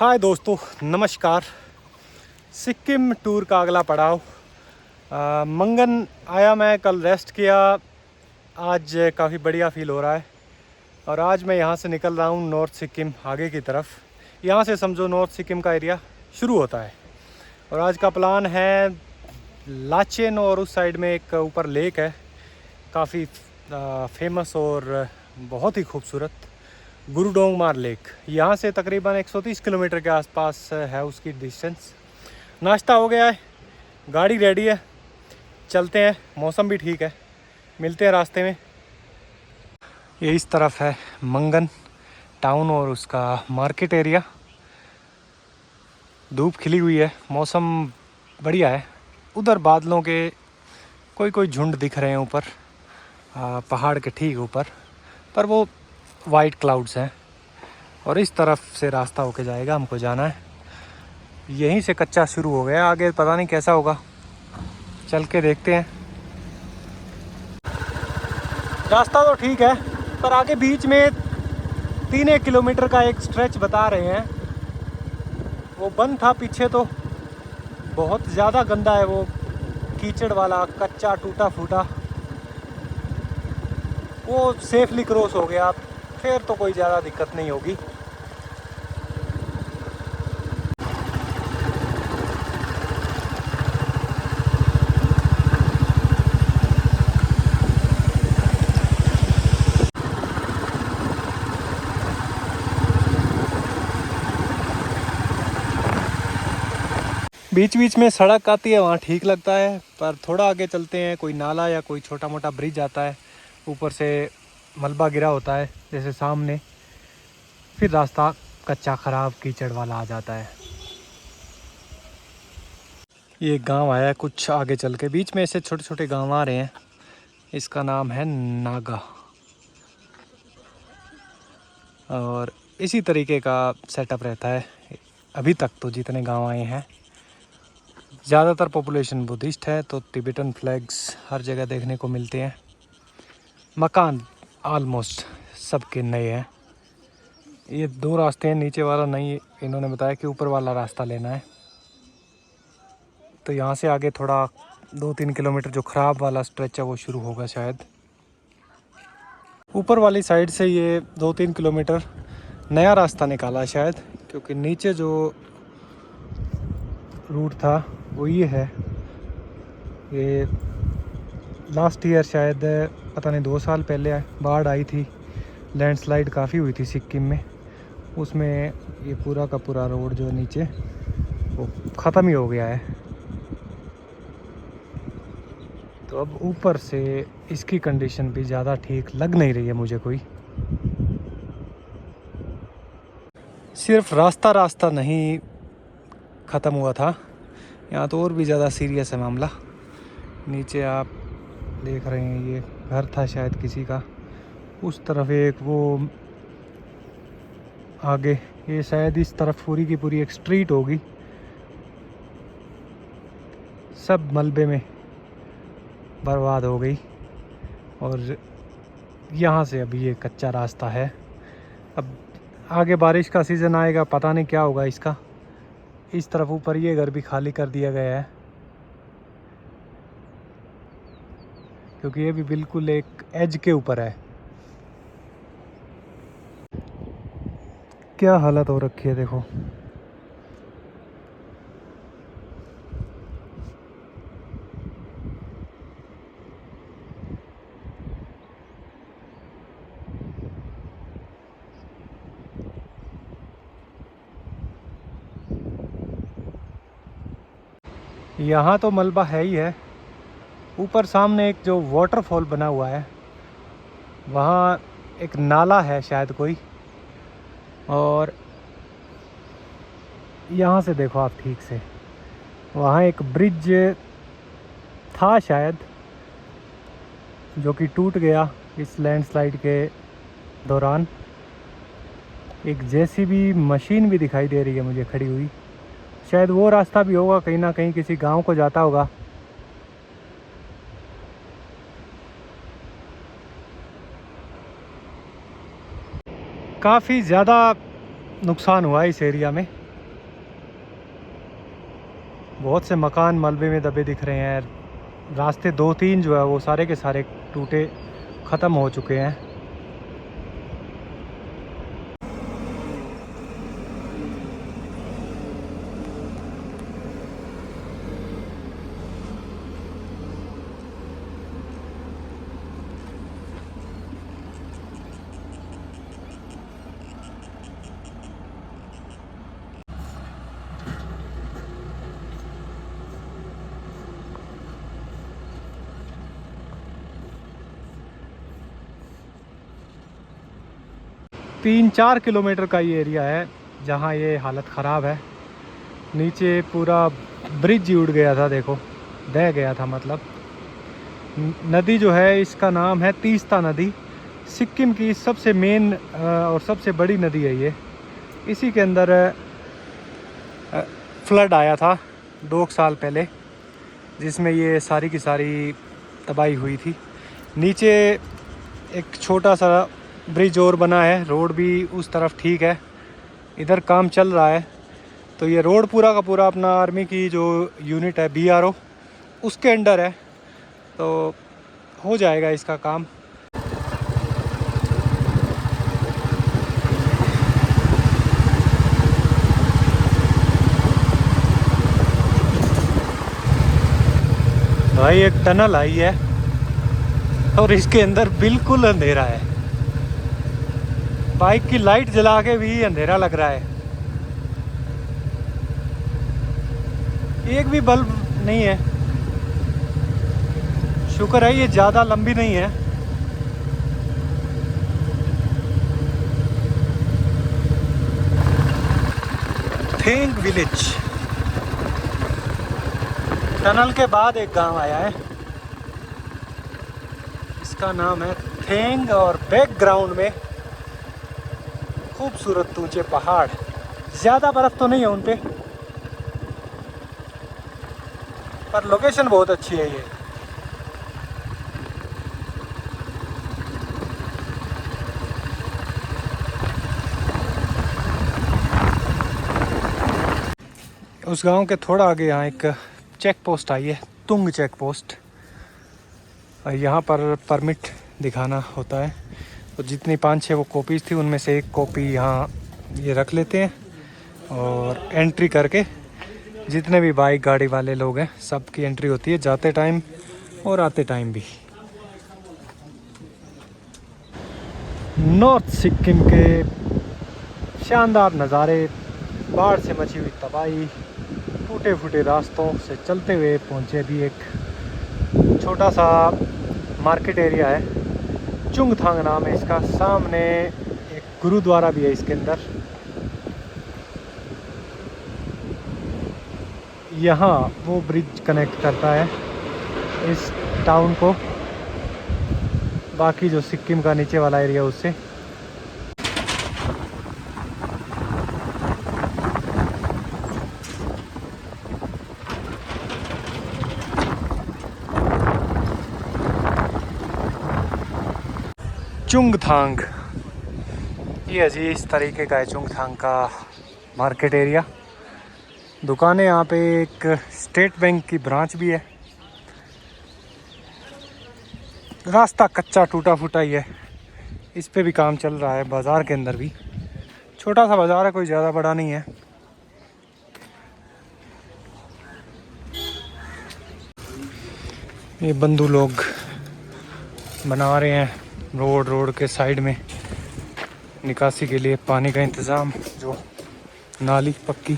हाय दोस्तों, नमस्कार। सिक्किम टूर का अगला पड़ाव मंगन आया। मैं कल रेस्ट किया। आज काफ़ी बढ़िया फील हो रहा है और आज मैं यहाँ से निकल रहा हूँ नॉर्थ सिक्किम आगे की तरफ। यहाँ से समझो नॉर्थ सिक्किम का एरिया शुरू होता है और आज का प्लान है लाचेन और उस साइड में एक ऊपर लेक है, काफ़ी फेमस और बहुत ही खूबसूरत गुरुडोंगमार लेक। यहाँ से तकरीबन 130 किलोमीटर के आसपास है उसकी डिस्टेंस। नाश्ता हो गया है, गाड़ी रेडी है, चलते हैं। मौसम भी ठीक है, मिलते हैं रास्ते में। ये इस तरफ है मंगन टाउन और उसका मार्केट एरिया। धूप खिली हुई है, मौसम बढ़िया है। उधर बादलों के कोई कोई झुंड दिख रहे हैं ऊपर, पहाड़ के ठीक ऊपर, पर वो वाइट क्लाउड्स हैं। और इस तरफ से रास्ता होके जाएगा, हमको जाना है। यहीं से कच्चा शुरू हो गया, आगे पता नहीं कैसा होगा, चल के देखते हैं। रास्ता तो ठीक है, पर आगे बीच में 3-1 किलोमीटर का एक स्ट्रेच बता रहे हैं, वो बंद था। पीछे तो बहुत ज़्यादा गंदा है, वो कीचड़ वाला, कच्चा टूटा फूटा। वो सेफली क्रॉस हो गया, फिर तो कोई ज़्यादा दिक्कत नहीं होगी। बीच बीच में सड़क आती है, वहाँ ठीक लगता है, पर थोड़ा आगे चलते हैं कोई नाला या कोई छोटा मोटा ब्रिज आता है, ऊपर से मलबा गिरा होता है जैसे सामने, फिर रास्ता कच्चा ख़राब कीचड़ वाला आ जाता है। ये गांव आया है कुछ आगे चल के, बीच में ऐसे छोटे छोटे गांव आ रहे हैं। इसका नाम है नागा और इसी तरीके का सेटअप रहता है अभी तक तो जितने गांव आए हैं। ज़्यादातर पॉपुलेशन बुद्धिस्ट है, तो तिब्बतन फ्लैग्स हर जगह देखने को मिलते हैं। मकान आलमोस्ट सबके नए हैं। ये 2 रास्ते हैं, नीचे वाला नहीं, इन्होंने बताया कि ऊपर वाला रास्ता लेना है। तो यहाँ से आगे थोड़ा 2-3 किलोमीटर जो ख़राब वाला स्ट्रेच है वो शुरू होगा शायद। ऊपर वाली साइड से ये 2-3 किलोमीटर नया रास्ता निकाला शायद, क्योंकि नीचे जो रूट था वो ये है। ये लास्ट ईयर शायद, पता नहीं 2 साल पहले बाढ़ आई थी, लैंडस्लाइड काफ़ी हुई थी सिक्किम में, उसमें ये पूरा का पूरा रोड जो नीचे वो ख़त्म ही हो गया है। तो अब ऊपर से इसकी कंडीशन भी ज़्यादा ठीक लग नहीं रही है मुझे कोई। सिर्फ रास्ता नहीं ख़त्म हुआ था, यहाँ तो और भी ज़्यादा सीरियस है मामला। नीचे आप देख रहे हैं, ये घर था शायद किसी का, उस तरफ एक, वो आगे ये शायद इस तरफ पूरी की पूरी एक स्ट्रीट होगी, सब मलबे में बर्बाद हो गई। और यहाँ से अभी ये कच्चा रास्ता है। अब आगे बारिश का सीज़न आएगा, पता नहीं क्या होगा इसका। इस तरफ ऊपर ये घर भी खाली कर दिया गया है, क्योंकि ये भी बिल्कुल एक एज के ऊपर है। क्या हालत हो रखी है देखो। यहाँ तो मलबा है ही है। ऊपर सामने एक जो वाटरफॉल बना हुआ है, वहाँ एक नाला है शायद कोई, और यहाँ से देखो आप ठीक से, वहाँ एक ब्रिज था शायद, जो कि टूट गया इस लैंडस्लाइड के दौरान। एक जेसीबी मशीन भी दिखाई दे रही है मुझे खड़ी हुई, शायद वो रास्ता भी होगा, कहीं ना कहीं किसी गांव को जाता होगा। काफ़ी ज़्यादा नुकसान हुआ इस एरिया में। बहुत से मकान मलबे में दबे दिख रहे हैं। रास्ते 2-3 जो है वो सारे के सारे टूटे ख़त्म हो चुके हैं। तीन 4 किलोमीटर का ये एरिया है जहाँ ये हालत ख़राब है। नीचे पूरा ब्रिज ही उड़ गया था, देखो बह गया था। मतलब नदी जो है इसका नाम है तीस्ता नदी। सिक्किम की सबसे मेन और सबसे बड़ी नदी है ये। इसी के अंदर फ्लड आया था 2 साल पहले, जिसमें ये सारी की सारी तबाही हुई थी। नीचे एक छोटा सा ब्रिज और बना है, रोड भी उस तरफ ठीक है। इधर काम चल रहा है। तो ये रोड पूरा का पूरा अपना आर्मी की जो यूनिट है BRO उसके अंडर है, तो हो जाएगा इसका काम। भाई एक टनल आई है और इसके अंदर बिल्कुल अंधेरा है। बाइक की लाइट जला के भी अंधेरा लग रहा है। एक भी बल्ब नहीं है। शुक्र है ये ज़्यादा लंबी नहीं है। थेंग विलेज। टनल के बाद एक गांव आया है, इसका नाम है थेंग। और बैकग्राउंड में खूबसूरत ऊंचे पहाड़। ज़्यादा बर्फ़ तो नहीं है उन पे, पर लोकेशन बहुत अच्छी है ये। उस गांव के थोड़ा आगे यहाँ एक चेक पोस्ट आई है, तुंग चेक पोस्ट। यहाँ पर परमिट दिखाना होता है। तो जितनी 5-6 वो कॉपीज़ थी उनमें से एक कॉपी यहाँ ये रख लेते हैं और एंट्री करके जितने भी बाइक गाड़ी वाले लोग हैं सबकी एंट्री होती है, जाते टाइम और आते टाइम भी। नॉर्थ सिक्किम के शानदार नज़ारे, बाढ़ से मची हुई तबाही, टूटे फूटे रास्तों से चलते हुए पहुँचे भी एक छोटा सा मार्केट एरिया है। चुंगथांग नाम है इसका। सामने एक गुरुद्वारा भी है इसके अंदर। यहाँ वो ब्रिज कनेक्ट करता है इस टाउन को बाकी जो सिक्किम का नीचे वाला एरिया उससे। चुंगथांग ये जी इस तरीके का है चुंगथांग का मार्केट एरिया। दुकानें यहाँ पे, एक स्टेट बैंक की ब्रांच भी है। रास्ता कच्चा टूटा फूटा ही है, इस पे भी काम चल रहा है। बाज़ार के अंदर भी छोटा सा बाज़ार है, कोई ज़्यादा बड़ा नहीं है। ये बंधु लोग बना रहे हैं रोड के साइड में निकासी के लिए पानी का इंतज़ाम, जो नाली पक्की।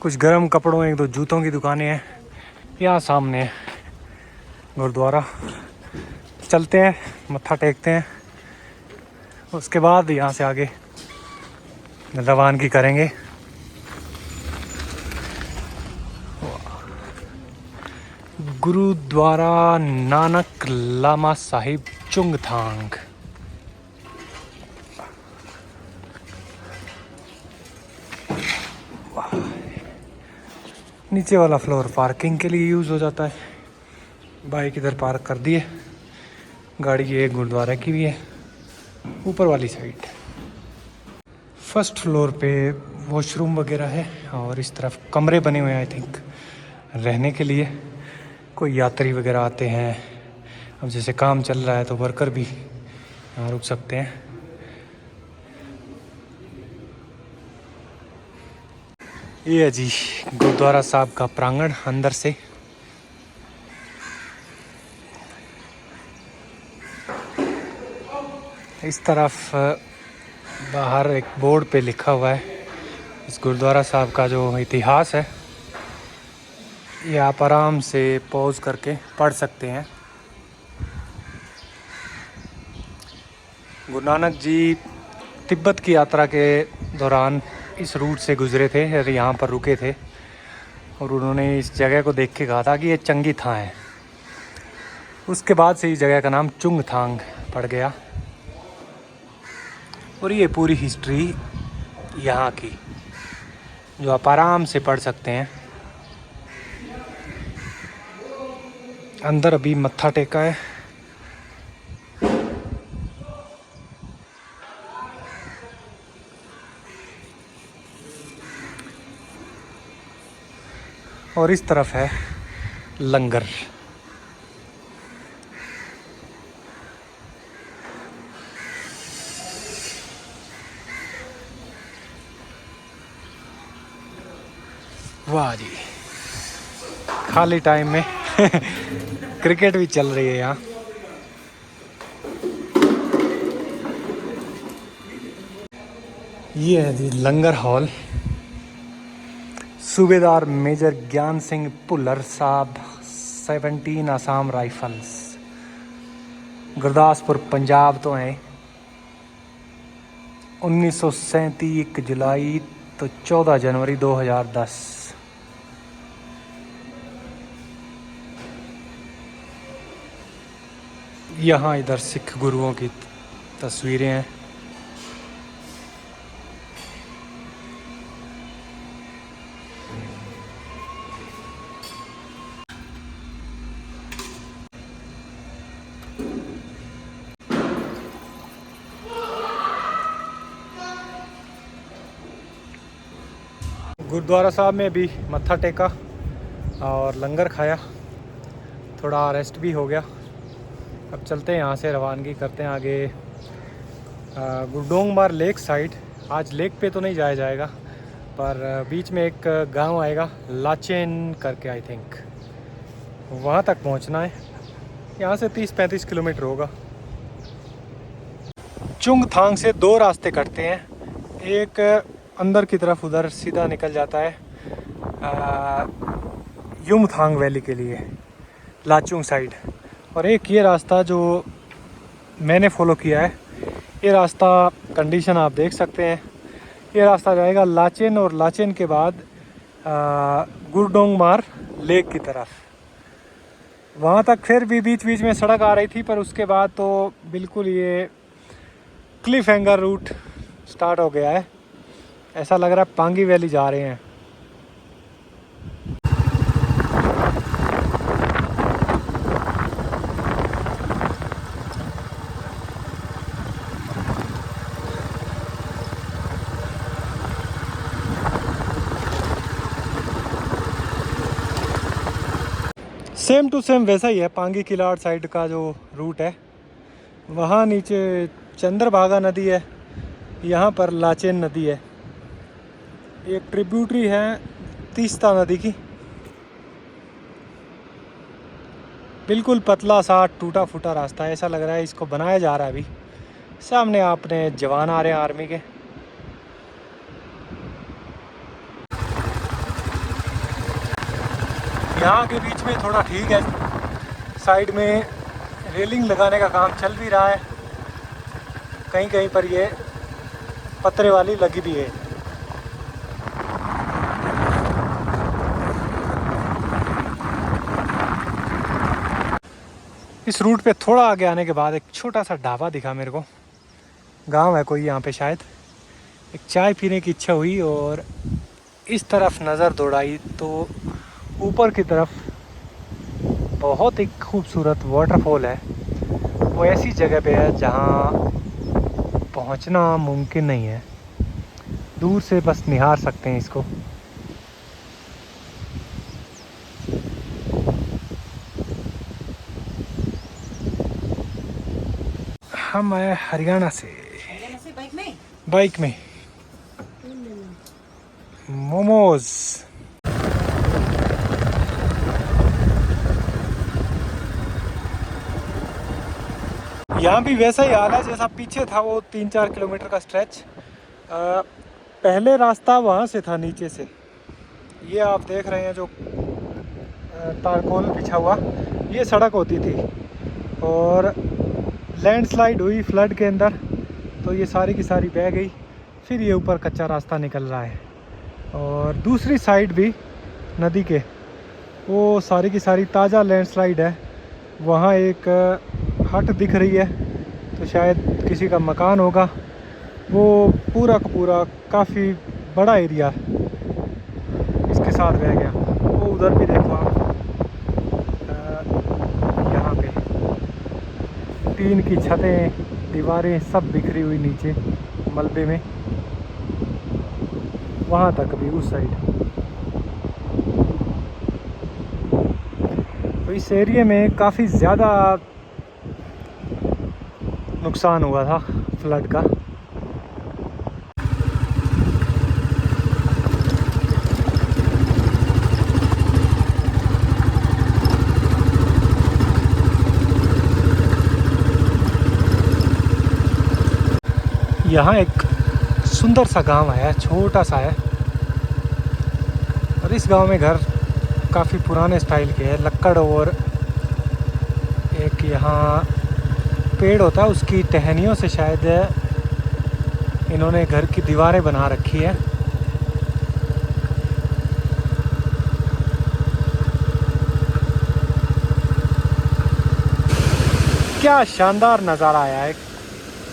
कुछ गर्म कपड़ों, 1-2 जूतों की दुकानें हैं। यहाँ सामने गुरुद्वारा। चलते हैं, मत्था टेकते हैं, उसके बाद यहाँ से आगे रवानगी करेंगे। गुरुद्वारा नानक लामा साहिब चुंगथांग। नीचे वाला फ्लोर पार्किंग के लिए यूज़ हो जाता है। बाइक इधर पार्क कर दिए, गाड़ी ये गुरुद्वारा की भी है ऊपर वाली साइड। फर्स्ट फ्लोर पे वॉशरूम वगैरह है और इस तरफ कमरे बने हुए हैं आई थिंक रहने के लिए। कोई यात्री वगैरह आते हैं, अब जैसे काम चल रहा है तो वर्कर भी यहाँ रुक सकते हैं। ये है जी गुरुद्वारा साहब का प्रांगण अंदर से। इस तरफ बाहर एक बोर्ड पे लिखा हुआ है इस गुरुद्वारा साहब का जो इतिहास है, ये आप आराम से पॉज करके पढ़ सकते हैं। गुरु नानक जी तिब्बत की यात्रा के दौरान इस रूट से गुजरे थे और यहाँ पर रुके थे और उन्होंने इस जगह को देख के कहा था कि ये चंगी थां है। उसके बाद से इस जगह का नाम चुंगथांग पड़ गया और ये पूरी हिस्ट्री यहाँ की जो आप आराम से पढ़ सकते हैं। अंदर अभी मत्था टेका है। और इस तरफ है लंगर। वाह जी, खाली टाइम में क्रिकेट भी चल रही है यहाँ। ये है जी लंगर हॉल। सूबेदार मेजर ज्ञान सिंह भुल्लर साहब 17 आसाम राइफल्स गुरदासपुर पंजाब तो हैं। 1937 1 जुलाई तो 14 जनवरी 2010। यहाँ इधर सिख गुरुओं की तस्वीरें हैं। गुरुद्वारा साहब में भी मत्था टेका और लंगर खाया, थोड़ा रेस्ट भी हो गया। अब चलते हैं यहाँ से, रवानगी करते हैं आगे गुरडोंगमार लेक साइड। आज लेक पे तो नहीं जाया जाएगा पर बीच में एक गांव आएगा लाचेन करके, आई थिंक वहाँ तक पहुँचना है। यहाँ से 30-35 किलोमीटर होगा। चुंगथांग से 2 रास्ते कटते हैं। एक अंदर की तरफ उधर सीधा निकल जाता है युमथांग वैली के लिए, लाचुंग साइड। और एक ये रास्ता जो मैंने फॉलो किया है, ये रास्ता कंडीशन आप देख सकते हैं। ये रास्ता जाएगा लाचेन और लाचेन के बाद गुरडोंगमार लेक की तरफ। वहाँ तक फिर भी बीच बीच में सड़क आ रही थी पर उसके बाद तो बिल्कुल ये क्लिफ हैंगर रूट स्टार्ट हो गया है। ऐसा लग रहा है पांगी वैली जा रहे हैं। सेम टू सेम वैसा ही है पांगी किलाड़ साइड का जो रूट है। वहाँ नीचे चंद्रभागा नदी है, यहाँ पर लाचेन नदी है। एक ट्रिब्यूटरी है तीस्ता नदी की। बिल्कुल पतला सा टूटा फूटा रास्ता है, ऐसा लग रहा है इसको बनाया जा रहा है अभी। सामने आपने जवान आ रहे हैं आर्मी के। यहाँ के बीच में थोड़ा ठीक है, साइड में रेलिंग लगाने का काम चल भी रहा है, कहीं कहीं पर ये पतरे वाली लगी भी है। इस रूट पे थोड़ा आगे आने के बाद एक छोटा सा ढाबा दिखा मेरे को, गांव है कोई यहाँ पे शायद। एक चाय पीने की इच्छा हुई और इस तरफ नज़र दौड़ाई तो ऊपर की तरफ बहुत ही खूबसूरत वाटरफॉल है। वो ऐसी जगह पे है जहाँ पहुँचना मुमकिन नहीं है, दूर से बस निहार सकते हैं इसको। हम आए हरियाणा से बाइक में। मोमोज। यहाँ भी वैसा ही हाल है जैसा पीछे था, वो 3-4 किलोमीटर का स्ट्रेच। पहले रास्ता वहाँ से था नीचे से, ये आप देख रहे हैं जो तारकोल बिछा हुआ, ये सड़क होती थी और लैंडस्लाइड हुई फ्लड के अंदर, तो ये सारी की सारी बह गई। फिर ये ऊपर कच्चा रास्ता निकल रहा है और दूसरी साइड भी नदी के वो सारी की सारी ताज़ा लैंडस्लाइड है। वहाँ एक हट दिख रही है, तो शायद किसी का मकान होगा। वो पूरा का पूरा काफ़ी बड़ा एरिया इसके साथ बह गया। वो उधर भी देखो आप, यहाँ पे टीन की छतें, दीवारें सब बिखरी हुई नीचे मलबे में, वहाँ तक भी उस साइड। तो इस एरिया में काफ़ी ज़्यादा नुकसान हुआ था फ्लड का। यहाँ एक सुंदर सा गांव है, छोटा सा है, और इस गांव में घर काफ़ी पुराने स्टाइल के हैं, लक्कड़ और एक यहाँ पेड़ होता है उसकी टहनियों से शायद इन्होंने घर की दीवारें बना रखी है। क्या शानदार नज़ारा आया है।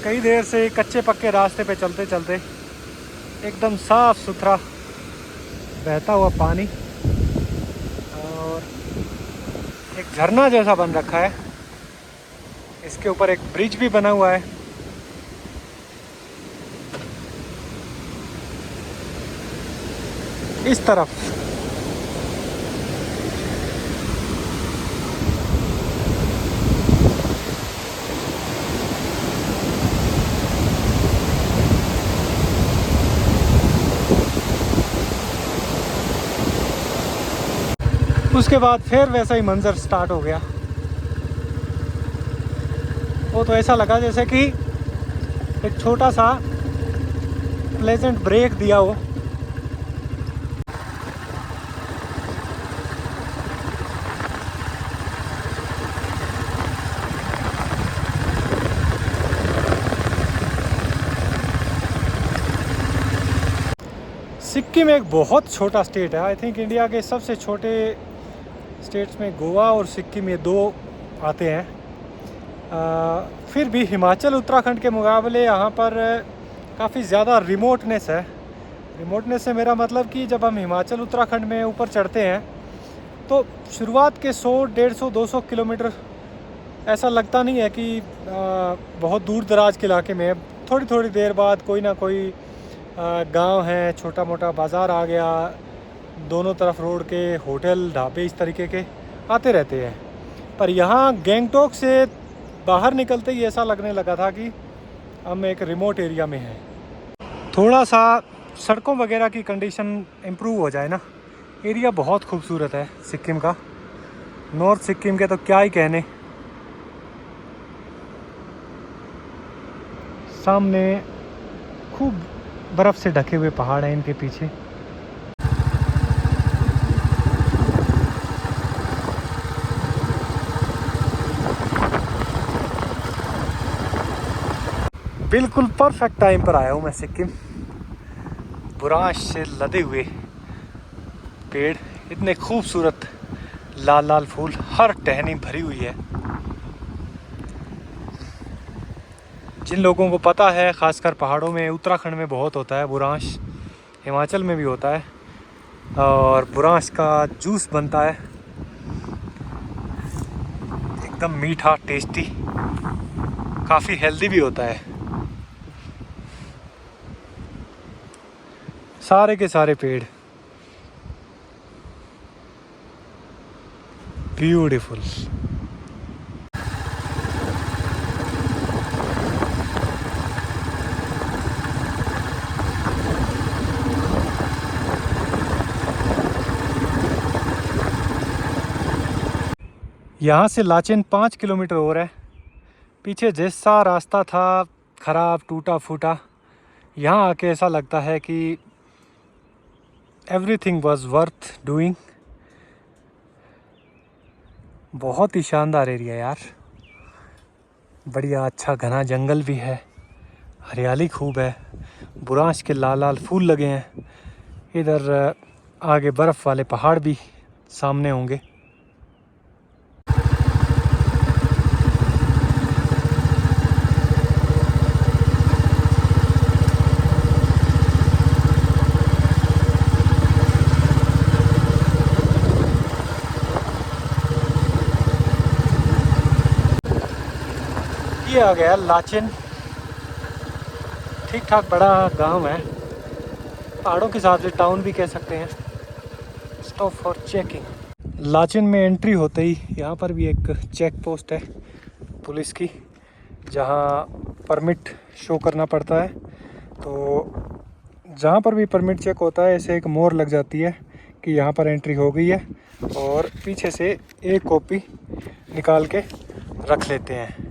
कई देर से कच्चे पक्के रास्ते पे चलते चलते एकदम साफ सुथरा बहता हुआ पानी और एक झरना जैसा बन रखा है। इसके ऊपर एक ब्रिज भी बना हुआ है। इस तरफ उसके बाद फिर वैसा ही मंजर स्टार्ट हो गया। वो तो ऐसा लगा जैसे कि एक छोटा सा प्लेजेंट ब्रेक दिया हो। सिक्किम एक बहुत छोटा स्टेट है। आई थिंक इंडिया के सबसे छोटे स्टेट्स में गोवा और सिक्किम ये दो आते हैं। फिर भी हिमाचल उत्तराखंड के मुकाबले यहाँ पर काफ़ी ज़्यादा रिमोटनेस है। रिमोटनेस से मेरा मतलब कि जब हम हिमाचल उत्तराखंड में ऊपर चढ़ते हैं तो शुरुआत के 100, 150, 200 किलोमीटर ऐसा लगता नहीं है कि बहुत दूर दराज के इलाके में। थोड़ी थोड़ी देर बाद कोई ना कोई गांव है, छोटा मोटा बाज़ार आ गया, दोनों तरफ रोड के होटल ढाबे इस तरीके के आते रहते हैं। पर यहाँ गैंगटॉक से बाहर निकलते ही ऐसा लगने लगा था कि हम एक रिमोट एरिया में हैं। थोड़ा सा सड़कों वगैरह की कंडीशन इम्प्रूव हो जाए ना। एरिया बहुत खूबसूरत है सिक्किम का, नॉर्थ सिक्किम के तो क्या ही कहने। सामने खूब बर्फ़ से ढके हुए पहाड़ हैं इनके पीछे। बिल्कुल परफेक्ट टाइम पर आया हूँ मैं सिक्किम। बुरांश से लदे हुए पेड़, इतने खूबसूरत लाल लाल फूल, हर टहनी भरी हुई है। जिन लोगों को पता है, ख़ासकर पहाड़ों में, उत्तराखंड में बहुत होता है बुरांश, हिमाचल में भी होता है, और बुरांश का जूस बनता है एकदम मीठा, टेस्टी, काफ़ी हेल्दी भी होता है। सारे के सारे पेड़ ब्यूटीफुल। यहाँ से लाचेन 5 किलोमीटर और है। पीछे जैसा रास्ता था ख़राब टूटा फूटा, यहाँ आके ऐसा लगता है कि एवरीथिंग वाज वर्थ डूइंग। बहुत ही शानदार एरिया यार, बढ़िया अच्छा घना जंगल भी है, हरियाली खूब है, बुरांश के लाल लाल फूल लगे हैं। इधर आगे बर्फ़ वाले पहाड़ भी सामने होंगे। ये आ गया लाचेन, ठीक ठाक बड़ा गांव है, पहाड़ों के हिसाब से टाउन भी कह सकते हैं। Stop for checking. लाचेन में एंट्री होते ही यहाँ पर भी एक चेक पोस्ट है पुलिस की, जहाँ परमिट शो करना पड़ता है। तो जहाँ पर भी परमिट चेक होता है ऐसे एक मोहर लग जाती है कि यहाँ पर एंट्री हो गई है, और पीछे से एक कॉपी निकाल के रख लेते हैं।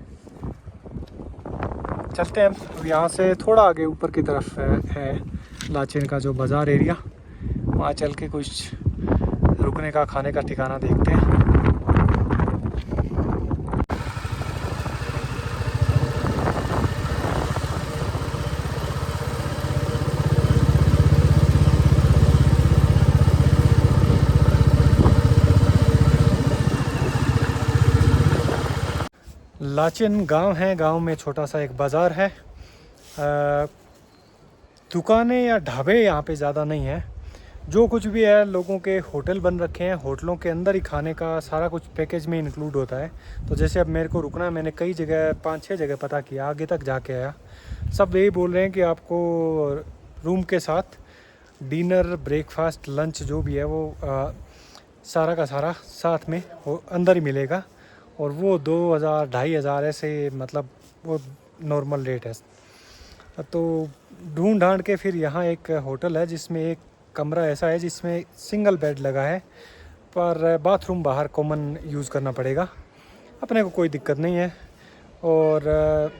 चलते हैं अब यहाँ से थोड़ा आगे ऊपर की तरफ है लाचेन का जो बाज़ार एरिया, वहाँ चल के कुछ रुकने का खाने का ठिकाना देखते हैं। लाचेन गांव है, गांव में छोटा सा एक बाज़ार है। दुकानें या ढाबे यहाँ पे ज़्यादा नहीं है। जो कुछ भी है लोगों के होटल बन रखे हैं, होटलों के अंदर ही खाने का सारा कुछ पैकेज में इंक्लूड होता है। तो जैसे अब मेरे को रुकना है, मैंने कई जगह 5-6 जगह पता किया, आगे तक जाके आया, सब यही बोल रहे हैं कि आपको रूम के साथ डिनर ब्रेकफास्ट लंच जो भी है वो सारा का सारा साथ में वो अंदर ही मिलेगा, और वो 2,000-2,500 ऐसे, मतलब वो नॉर्मल रेट है। तो ढूंढ ढांड के फिर यहाँ एक होटल है जिसमें एक कमरा ऐसा है जिसमें सिंगल बेड लगा है, पर बाथरूम बाहर कॉमन यूज़ करना पड़ेगा। अपने को कोई दिक्कत नहीं है, और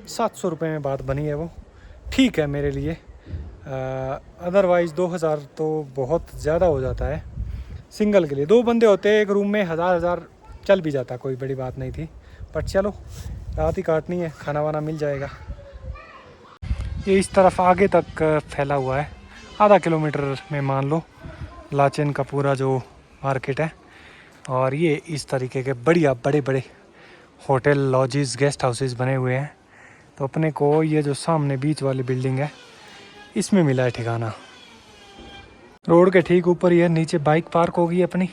700 रुपये में बात बनी है, वो ठीक है मेरे लिए। अदरवाइज़ 2,000 तो बहुत ज़्यादा हो जाता है सिंगल के लिए। 2 बंदे होते एक रूम में, 1,000 चल भी जाता, कोई बड़ी बात नहीं थी। पर चलो रात ही काटनी है, खाना वाना मिल जाएगा। ये इस तरफ आगे तक फैला हुआ है, आधा किलोमीटर में मान लो लाचेन का पूरा जो मार्केट है। और ये इस तरीके के बढ़िया बड़े बड़े होटल लॉजेस गेस्ट हाउसेस बने हुए हैं। तो अपने को ये जो सामने बीच वाली बिल्डिंग है इसमें मिला है ठिकाना। रोड के ठीक ऊपर ही है, नीचे बाइक पार्क होगी अपनी।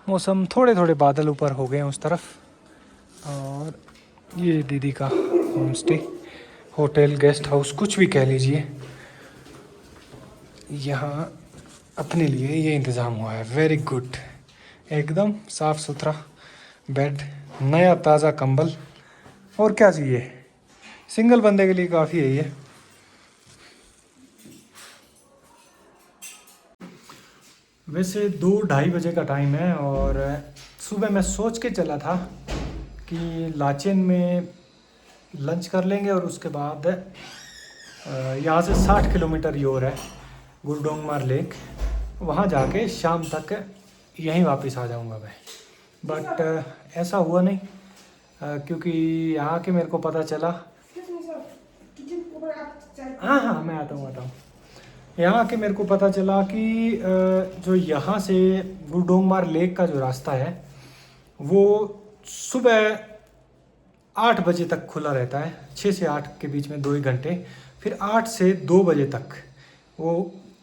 मौसम थोड़े थोड़े बादल ऊपर हो गए हैं उस तरफ। और ये दीदी का home stay, hotel guest house कुछ भी कह लीजिए, यहाँ अपने लिए ये इंतज़ाम हुआ है। वेरी गुड, एकदम साफ़ सुथरा बेड, नया ताज़ा कंबल, और क्या चाहिए। सिंगल बंदे के लिए काफ़ी है ये। वैसे 2-2:30 बजे का टाइम है, और सुबह मैं सोच के चला था कि लाचेन में लंच कर लेंगे, और उसके बाद यहाँ से 60 किलोमीटर ही और है गुरडोंगमार लेक, वहाँ जाके शाम तक यहीं वापस आ जाऊँगा मैं। बट ऐसा हुआ नहीं, क्योंकि यहाँ के मेरे को पता चला। हाँ मैं आता हूँ। यहाँ के मेरे को पता चला कि जो यहाँ से गुरडोंगमार लेक का जो रास्ता है वो सुबह 8 बजे तक खुला रहता है, 6 से 8 के बीच में 2 घंटे, फिर 8 से 2 बजे तक वो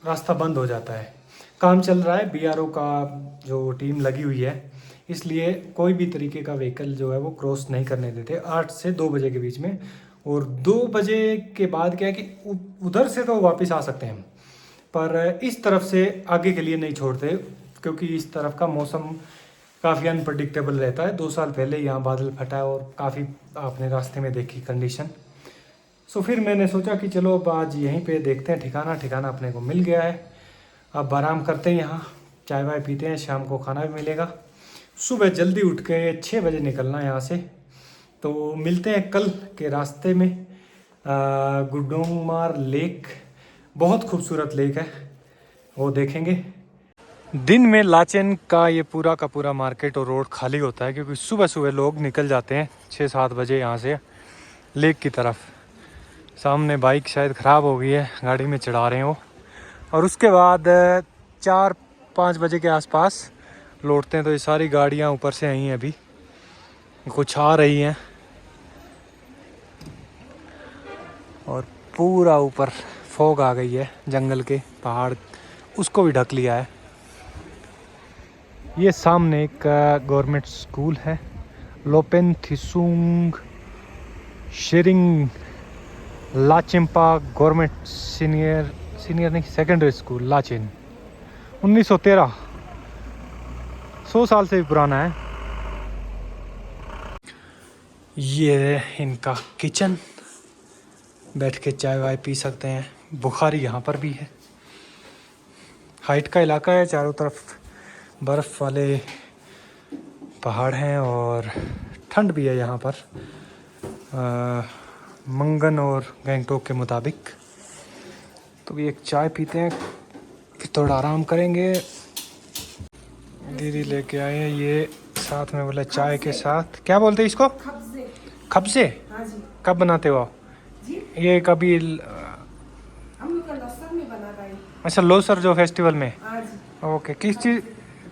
रास्ता बंद हो जाता है। काम चल रहा है, बीआरओ का जो टीम लगी हुई है, इसलिए कोई भी तरीके का व्हीकल जो है वो क्रॉस नहीं करने देते 8 से 2 बजे के बीच में। और 2 बजे के बाद क्या है कि उधर से तो वापस आ सकते हैं हम, पर इस तरफ से आगे के लिए नहीं छोड़ते, क्योंकि इस तरफ का मौसम काफ़ी अनप्रडिक्टेबल रहता है। 2 साल पहले यहाँ बादल फटा है और काफ़ी आपने रास्ते में देखी कंडीशन। सो फिर मैंने सोचा कि चलो अब आज यहीं पे देखते हैं ठिकाना अपने को मिल गया है। अब आराम करते हैं, यहाँ चाय वाय पीते हैं, शाम को खाना भी मिलेगा। सुबह जल्दी उठ के 6 बजे निकलना है यहाँ से। तो मिलते हैं कल के रास्ते में। गुडोंगमार लेक, बहुत खूबसूरत लेक है, वो देखेंगे। दिन में लाचेन का ये पूरा का पूरा मार्केट और रोड खाली होता है, क्योंकि सुबह सुबह लोग निकल जाते हैं 6-7 बजे यहाँ से लेक की तरफ। सामने बाइक शायद ख़राब हो गई है, गाड़ी में चढ़ा रहे हैं वो। और उसके बाद 4-5 बजे के आसपास लौटते हैं। तो ये सारी गाड़ियाँ ऊपर से आई हैं, अभी कुछ आ रही हैं, और पूरा ऊपर फॉग आ गई है, जंगल के पहाड़ उसको भी ढक लिया है। ये सामने एक गवर्नमेंट स्कूल है, लोपेन थिसुंग शेरिंग लाचिम्पा गवर्नमेंट सीनियर नहीं सेकेंडरी स्कूल लाचेन। 1913, 100 साल से भी पुराना है। ये है इनका किचन, बैठ के चाय वाय पी सकते हैं। बुखारी यहाँ पर भी है। हाइट का इलाका है, चारों तरफ बर्फ़ वाले पहाड़ हैं और ठंड भी है यहाँ पर, मंगन और गैंगटोक के मुताबिक। तो भी एक चाय पीते हैं, फिर थोड़ा आराम करेंगे। दीदी लेके आए हैं ये साथ में, बोले चाय के साथ क्या बोलते हैं इसको? खबसे। हाँ जी। कब बनाते हो जी? ये? कभी हम लोग का लहसुन में बनाता है। अच्छा, लोसर जो फेस्टिवल में। हाँ जी। ओके,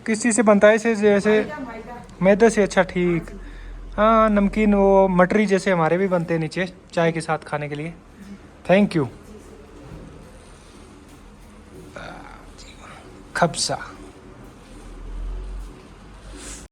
किस चीज़ से बनता है इसे? जैसे मैदा। मैदे से। अच्छा ठीक। हाँ, नमकीन वो मटरी जैसे हमारे भी बनते हैं नीचे चाय के साथ खाने के लिए। Thank you. खबसा।